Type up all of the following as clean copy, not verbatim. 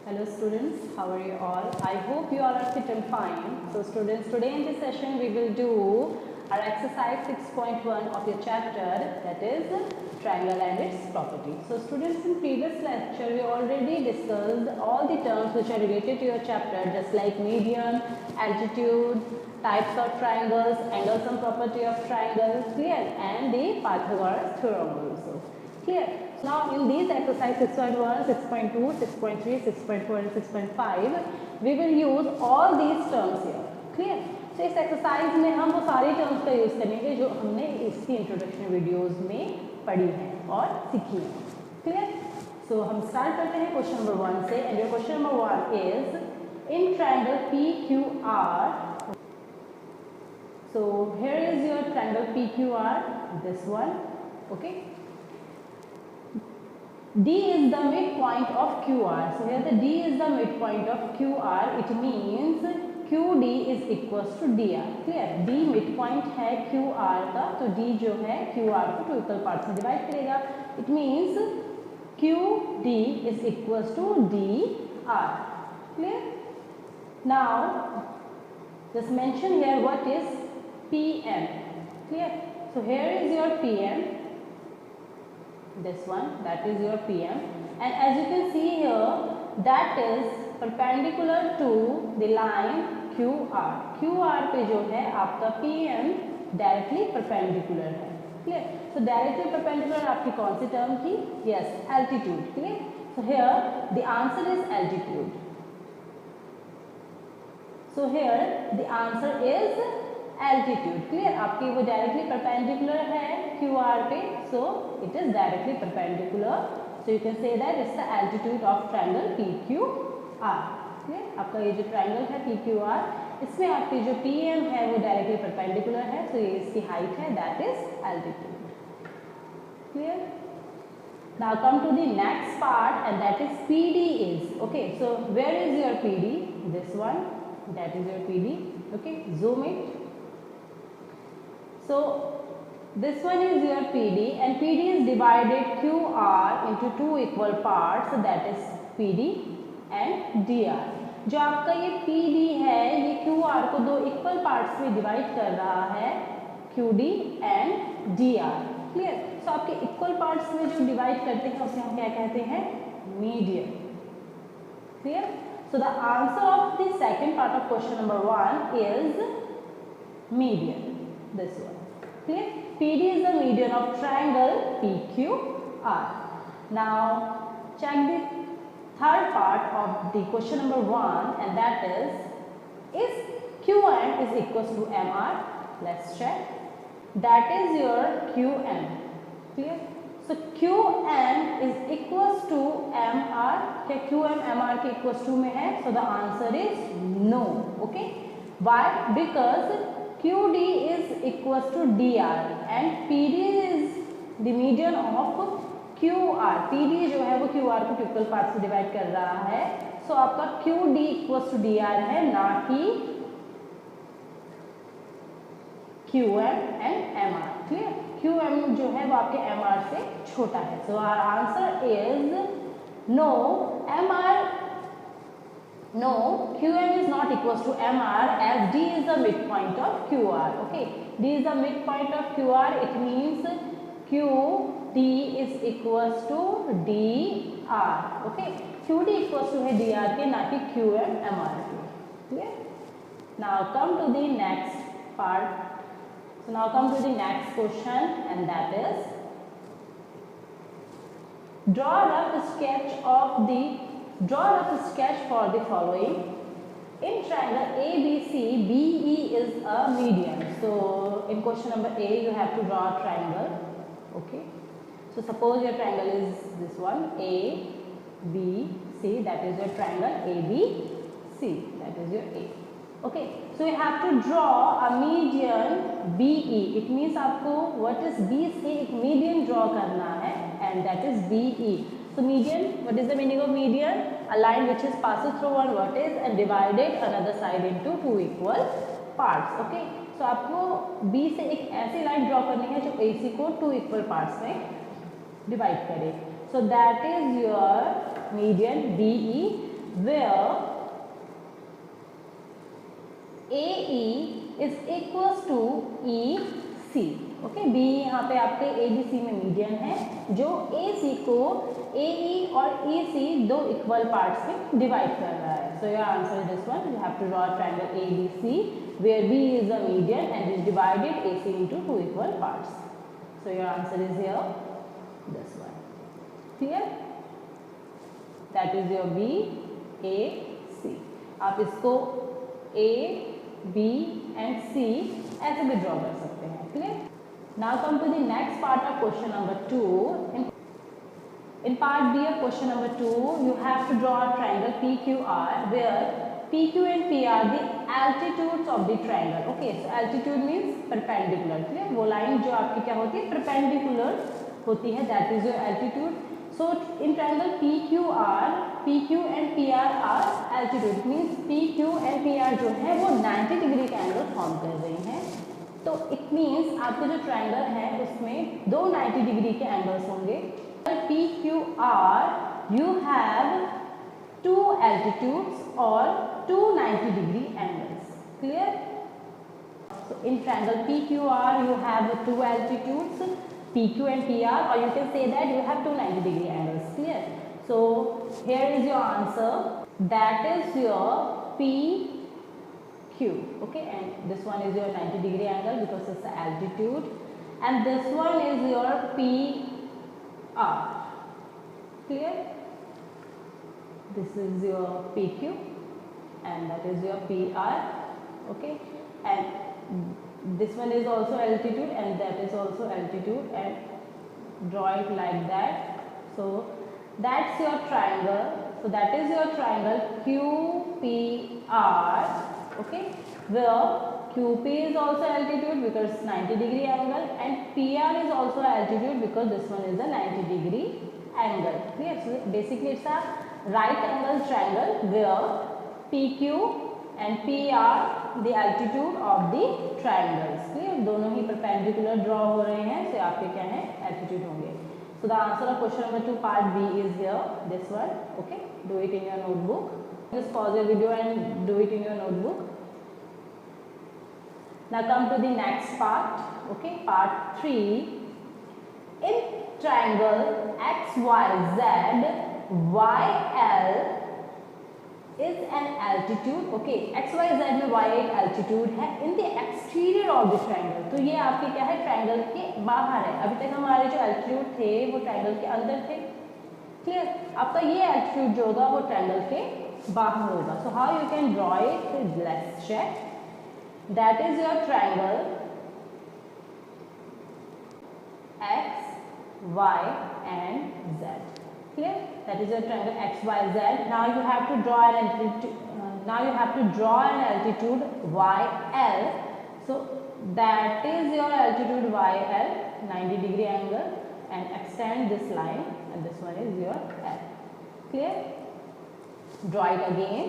Hello students, how are you all? I hope you all are fit and fine. So students, today in this session we will do our exercise 6.1 of your chapter, that is triangle and its properties. So students, in previous lecture we already discussed all the terms which are related to your chapter, just like median, altitude, types of triangles, angles and property of triangles, clear, and the Pythagoras theorem also. Clear? So now in these exercise 6.1, 6.2, 6.3, 6.4 and 6.5 we will use all these terms here. Clear? So इस exercise में हम वो सारे terms का use करेंगे जो हमने इसकी इंट्रोडक्शन वीडियोस में पढ़ी हैं और सीखी हैं. क्लियर? सो हम स्टार्ट करते हैं क्वेश्चन नंबर 1 से. And your question number 1 is in triangle PQR. So here is your triangle PQR, this one. Okay. D is the midpoint of QR. So here the D is the midpoint of QR. It means QD is equals to DR. Clear? D midpoint है QR का, तो D जो है QR को two equal parts में divide करेगा. It means QD is equals to DR. Clear? Now just mention here what is PM. Clear? So here is your PM. This one, that is your PM, and as you can see here, that is perpendicular to the line QR. QR पे जो है आपका PM directly perpendicular है. Clear? सो directly perpendicular आपकी कौन सी term थी? Yes, altitude. Clear? So here the answer is altitude. So here the answer is altitude. Clear? आपकी वो डायरेक्टली परपेंडिकुलर है QR पे, so it is directly perpendicular. So you can say that it's the altitude of triangle PQR. Clear? आपका ये जो triangle है PQR, इसमें आपकी जो PM है वो डायरेक्टली परपेंडिकुलर है, सो ये इसकी हाइट है, that is altitude. Clear? Now come to the next part, and that is PD is. Okay, so where is your PD? This one, that is your PD. Okay, zoom it. So this one is your PD, and PD is divided QR into two equal parts, so that is PD and DR. जो आपका ये PD है, ये QR को दो equal parts में divide कर रहा है, QD and DR. क्लियर? सो आपके इक्वल पार्ट्स में जो डिवाइड करते हैं उसे हम क्या कहते हैं? Median. Clear? So the answer of the second part of question number 1 is median. This one. Clear? PD is the median of triangle PQR. Now check the third part of the question number 1, and that is QM is equals to MR. Let's check. That is your QM. Clear? So QM is equals to MR. क्या QM MR के equals to में है? So the answer is no. Okay? Why? Because QD is equals to DR and PD is the median of QR. PD जो है वो QR को equal part से divide कर रहा है, सो आपका QD इक्वल्स टू DR है, ना कि QM and MR. Clear? QM जो है वो आपके MR से छोटा है, so our answer is no. No, QM is not equals to MR as D is the midpoint of QR. Okay, D is the midpoint of QR. It means QD is equals to DR. Okay, QD equals to है DR के, ना कि QM MR के. Clear? Now come to the next part. So now come to the next question, and that is draw a rough sketch for the following. In triangle ABC, BE is a median. So in question number A, you have to draw a triangle. Okay. So suppose your triangle is this one, ABC. That is your triangle ABC. That is your A. Okay. So you have to draw a median BE. It means आपको what is B से एक median draw करना है, and that is BE. So median, what is the meaning of median? A line which is passes through one vertex and divided another side into two equal parts. Okay. So आपको B से एक ऐसी line draw करनी है जो AC को two equal parts में divide करे. So that is your median BE. where AE is equals to EC. Okay, B यहाँ पे आपके ABC में मीडियन है जो AC को AE और EC दो इक्वल पार्ट्स में डिवाइड कर रहा है. So your answer is this one. You have to draw a triangle ABC where B is the median and is divided AC into two equal parts. So your answer is here this one. Clear? That is your B A C. आप इसको A B and C ऐसे भी draw कर सकते हैं. Clear? Now come to the next part of question number 2. In part B of question number 2, you have to draw a triangle PQR where PQ and P are the altitudes of the triangle. Okay, so altitude means perpendicular. Clear? वो line जो आपकी क्या होती है, perpendicular होती है, that is your altitude. So in triangle PQR, PQ and PR are altitude, means PQ and PR जो है वो 90 डिग्री का एंगल फॉर्म कर रही हैं. तो इट मीन्स आपका जो ट्रायंगल है उसमें दो 90 डिग्री के एंगल्स होंगे. PQR you have two altitudes or two 90 degree angles. Clear? So in triangle PQR you have two altitudes, PQ and PR, or you can say that you have two 90 degree angles. Clear? So here is your answer. That is your PQ. Okay, and this one is your 90 degree angle because it's the altitude, and this one is your PR. Clear? This is your PQ and that is your PR. Okay, and this one is also altitude and that is also altitude, and draw it like that. So that's your triangle. So that is your triangle QPR. Okay, where QP is also altitude because it's 90 degree angle, and PR is also altitude because this one is a 90 degree angle. Clear? So basically it's a right angle triangle where PQ and P are the altitude of the triangles. Clear? दोनों ही perpendicular draw हो रहे हैं, so आपके क्या है, altitude होंगे. So the answer of question number 2 part B is here, this one. Okay, do it in your notebook. Just pause your video and do it in your notebook. Now come to the next part. Okay, part 3. In triangle XYZ, YL is an altitude. Okay, XYZ में Y एक altitude है in the exterior of the triangle. तो ये आपके क्या है, triangle के बाहर है. अभी तक हमारे जो altitude थे वो triangle के अंदर थे. Clear? आपका ये altitude जो होगा वो triangle के बाहर होगा. So how you can draw it? Let's check. That is your triangle X, Y and Z. Clear? That is your triangle X, Y, Z. Now you have to draw an altitude. YL. So that is your altitude YL, 90 degree angle, and extend this line, and this one is your L. Clear? Draw it again.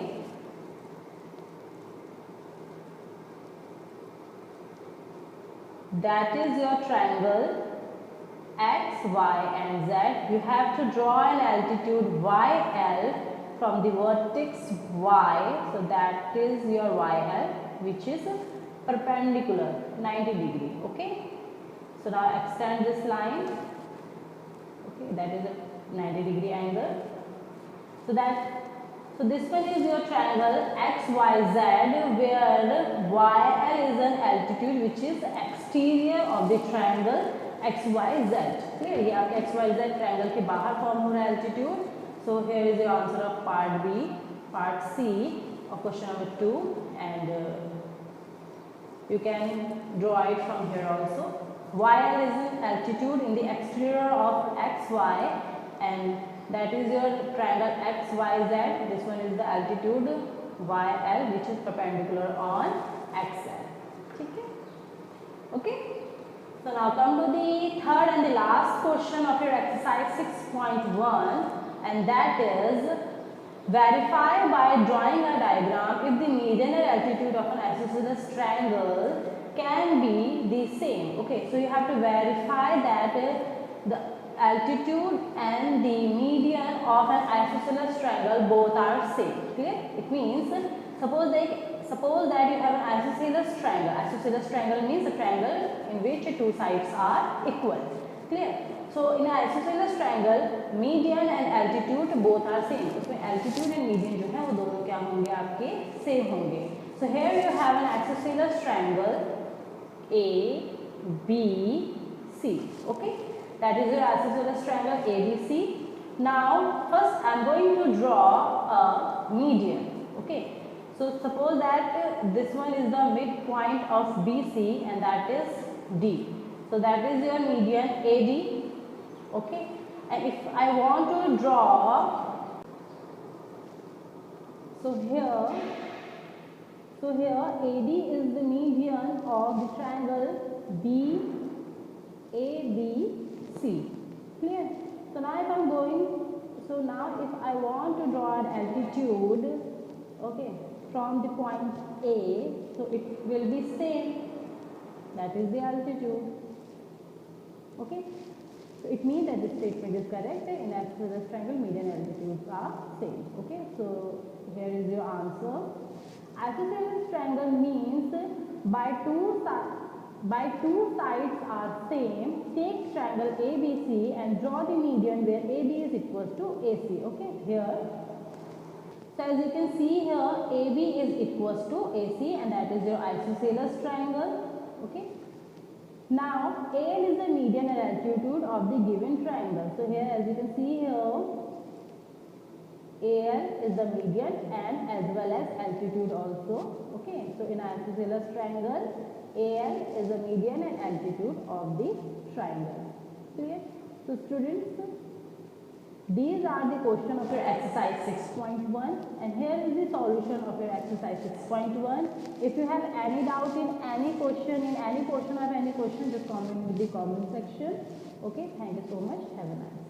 That is your triangle X, Y and Z. You have to draw an altitude YL from the vertex Y. So that is your YL, which is perpendicular 90 degree. Okay. So now extend this line. Okay, that is a 90 degree angle. So this one is your triangle XYZ, where YL is an altitude which is exterior of the triangle XYZ. Clear? ये आपके XYZ triangle के बाहर form हो रहा है altitude. So here is the answer of part B, part C of question number 2, and you can draw it from here also. YL is an altitude in the exterior of XY, and that is your triangle XYZ. This one is the altitude YL, which is perpendicular on XL. Okay. So now come to the third and the last question of your exercise 6.1, and that is verify by drawing a diagram if the median and altitude of an isosceles triangle can be the same. Okay, so you have to verify that the altitude and the median of an isosceles triangle both are same. Clear? It means suppose that you have an isosceles triangle. Isosceles triangle means a triangle in which two sides are equal. Clear? So in an isosceles triangle, median and altitude both are same. उसमें altitude and median जो है वो दोनों क्या होंगे आपके same होंगे. So here you have an isosceles triangle A, B, C. Okay, that is your isosceles triangle A, B, C. Now first I am going to draw a median. Okay, so suppose that this one is the midpoint of BC and that is D. So that is your median AD. Okay, and if I want to draw, so here AD is the median of the triangle BABC. Clear? So now if I'm going, so now if I want to draw an altitude, okay, from the point A, so it will be same. That is the altitude. Okay. So it means that the statement is correct. In isosceles triangle, median altitudes are same. Okay. So here is your answer. Isosceles triangle means by two sides are same. Take triangle ABC and draw the median where AB is equals to AC. Okay. Here. So as you can see here, AB is equals to AC and that is your isosceles triangle. Okay. Now AL is the median and altitude of the given triangle. So here as you can see here, AL is the median and as well as altitude also. Okay. So in isosceles triangle, AL is the median and altitude of the triangle. Clear? So students, these are the question of your exercise 6.1 and here is the solution of your exercise 6.1. If you have any doubt in any question, in any portion of any question, just comment in the comment section. Okay, thank you so much. Have a nice day.